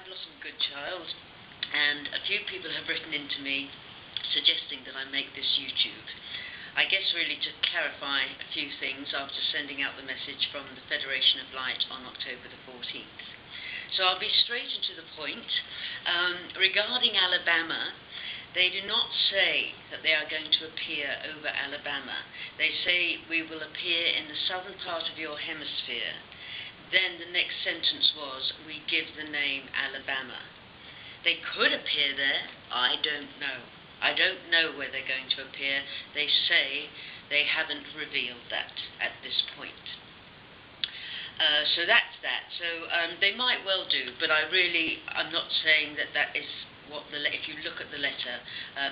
had lots of Goodchild, and a few people have written into me suggesting that I make this YouTube. I guess really to clarify a few things after sending out the message from the Federation of Light on October the 14th. So I'll be straight and to the point. Regarding Alabama, they do not say that they are going to appear over Alabama. They say we will appear in the southern part of your hemisphere. Then the next sentence was, we give the name Alabama. They could appear there, I don't know. I don't know where they're going to appear. They say they haven't revealed that at this point. So that's that. So they might well do, but I'm not saying that that is what if you look at the letter,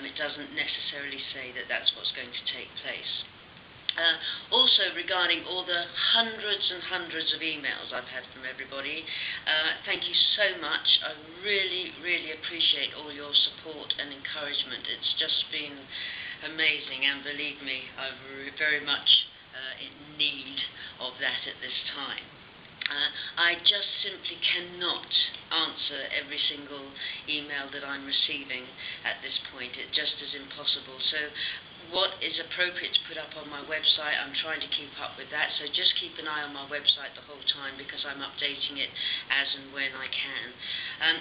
it doesn't necessarily say that that's what's going to take place. Also, regarding all the hundreds and hundreds of emails I've had from everybody, thank you so much. I really, really appreciate all your support and encouragement. It's just been amazing, and believe me, I'm very much in need of that at this time. I just simply cannot answer every single email that I'm receiving at this point. It just is impossible. So what is appropriate to put up on my website, I'm trying to keep up with that. So just keep an eye on my website the whole time, because I'm updating it as and when I can.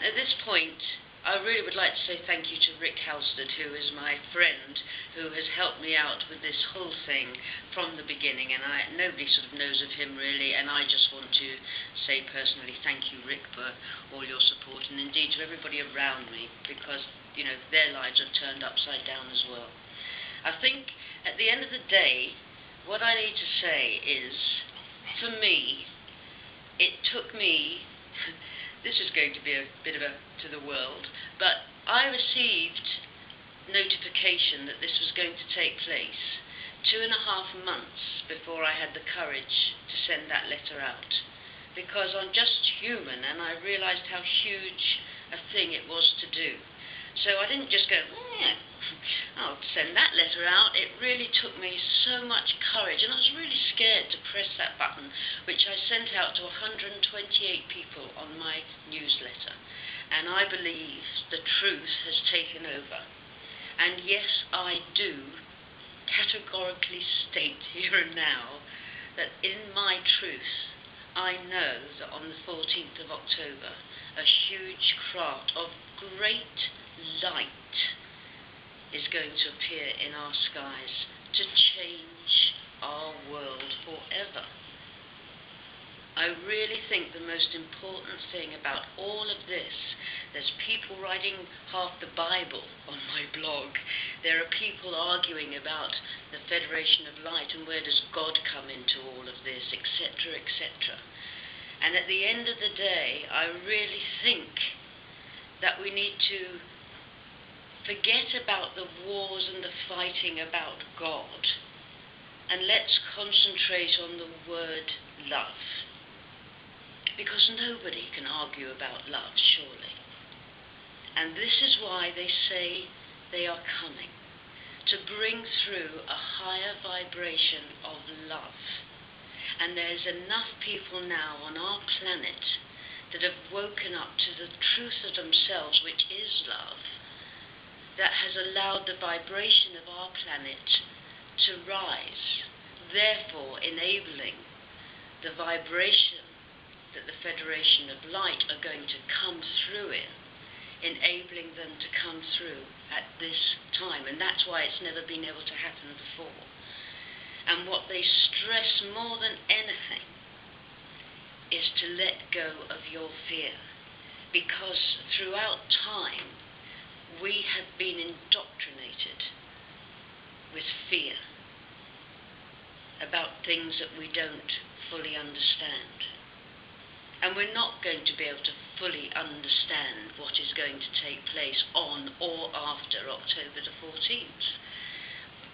At this point, I really would like to say thank you to Rick Halstead, who is my friend, who has helped me out with this whole thing from the beginning, and nobody sort of knows of him really, and I just want to say personally thank you, Rick, for all your support, and indeed to everybody around me, because, you know, their lives have turned upside down as well. I think at the end of the day, what I need to say is, for me, it took me this is going to be a bit of a to the world, but I received notification that this was going to take place 2.5 months before I had the courage to send that letter out, because I'm just human, and I realised how huge a thing it was to do. So I didn't just go, I'll send that letter out. It really took me so much courage, and I was really scared to press that button, which I sent out to 128 people on my newsletter. And I believe the truth has taken over. And yes, I do categorically state here and now that in my truth, I know that on the 14th of October, a huge craft of great light is going to appear in our skies to change our world forever. I really think the most important thing about all of this, there's people writing half the Bible on my blog, there are people arguing about the Federation of Light and where does God come into all of this, etc., etc. And at the end of the day, I really think that we need to forget about the wars and the fighting about God, and let's concentrate on the word love. Because nobody can argue about love, surely. And this is why they say they are coming, to bring through a higher vibration of love. And there's enough people now on our planet that have woken up to the truth of themselves, which is love, that has allowed the vibration of our planet to rise, therefore enabling the vibration that the Federation of Light are going to come through in, enabling them to come through at this time. And that's why it's never been able to happen before. And what they stress more than anything is to let go of your fear, because throughout time we have been indoctrinated with fear about things that we don't fully understand. And we're not going to be able to fully understand what is going to take place on or after October the 14th.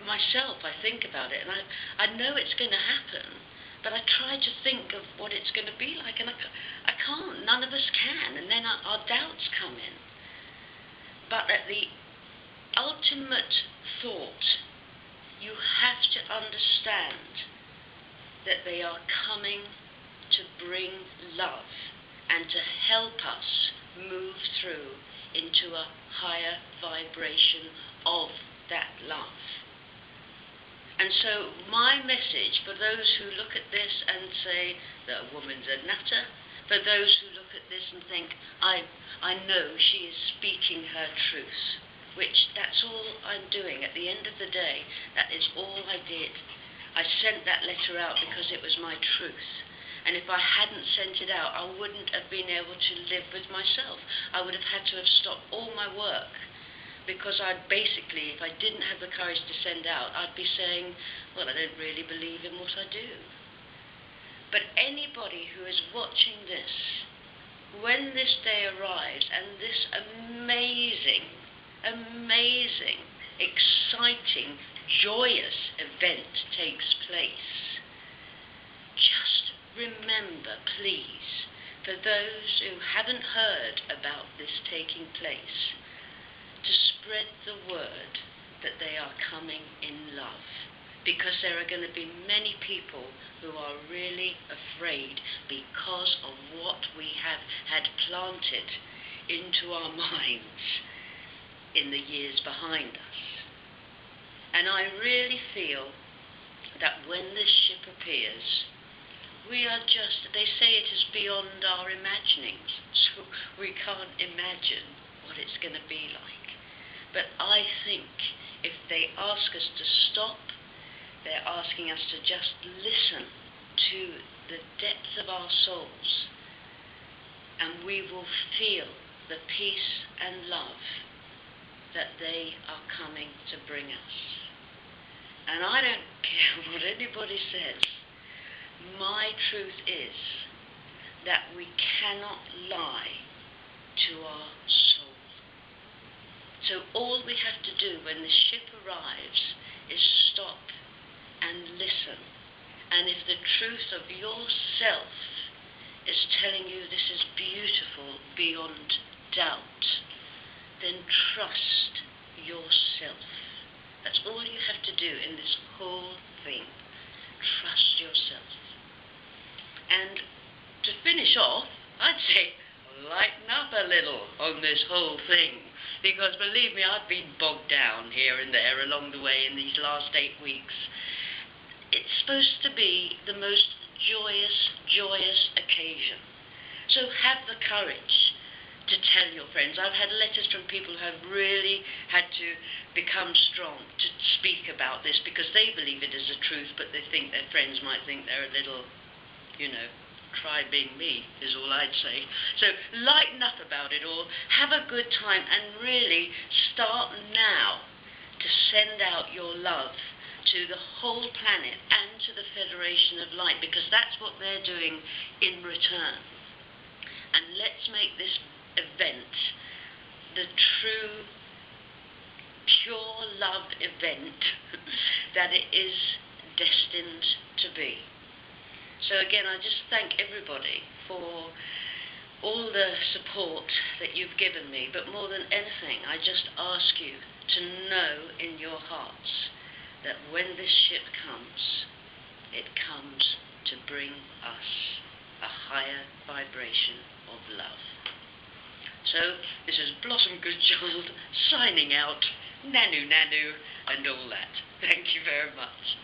Myself, I think about it, and I know it's going to happen, but I try to think of what it's going to be like, and I can't. None of us can, and then our doubts come in. But at the ultimate thought, you have to understand that they are coming to bring love and to help us move through into a higher vibration of that love. And so my message for those who look at this and say that a woman's a nutter, for those who look at this and think, I know she is speaking her truth, which that's all I'm doing. At the end of the day, that is all I did. I sent that letter out because it was my truth. And if I hadn't sent it out, I wouldn't have been able to live with myself. I would have had to have stopped all my work. Because I'd basically, if I didn't have the courage to send out, I'd be saying, well, I don't really believe in what I do. But anybody who is watching this, when this day arrives and this amazing, exciting, joyous event takes place, just remember, please, for those who haven't heard about this taking place, to spread the word that they are coming in love, because there are going to be many people who are really afraid because of what we have had planted into our minds in the years behind us. And I really feel that when this ship appears, we are just, they say it is beyond our imaginings, so we can't imagine what it's going to be like. But I think if they ask us to stop, they're asking us to just listen to the depths of our souls, and we will feel the peace and love that they are coming to bring us. And I don't care what anybody says. My truth is that we cannot lie to our soul. So all we have to do when the ship arrives is stop and listen. And if the truth of yourself is telling you this is beautiful beyond doubt, then trust yourself. That's all you have to do in this whole thing. Trust yourself. And to finish off, I'd say lighten up a little on this whole thing. Because believe me, I've been bogged down here and there along the way in these last 8 weeks. It's supposed to be the most joyous occasion. So have the courage to tell your friends. I've had letters from people who have really had to become strong to speak about this because they believe it is the truth, but they think their friends might think they're a little, try being me, is all I'd say. So lighten up about it all, have a good time, and really start now to send out your love to the whole planet and to the Federation of Light, because that's what they're doing in return. And let's make this event the true, pure love event that it is destined to be. So again, I just thank everybody for all the support that you've given me, but more than anything, I just ask you to know in your hearts that when this ship comes, it comes to bring us a higher vibration of love. So this is Blossom Goodchild signing out, Nanu Nanu and all that. Thank you very much.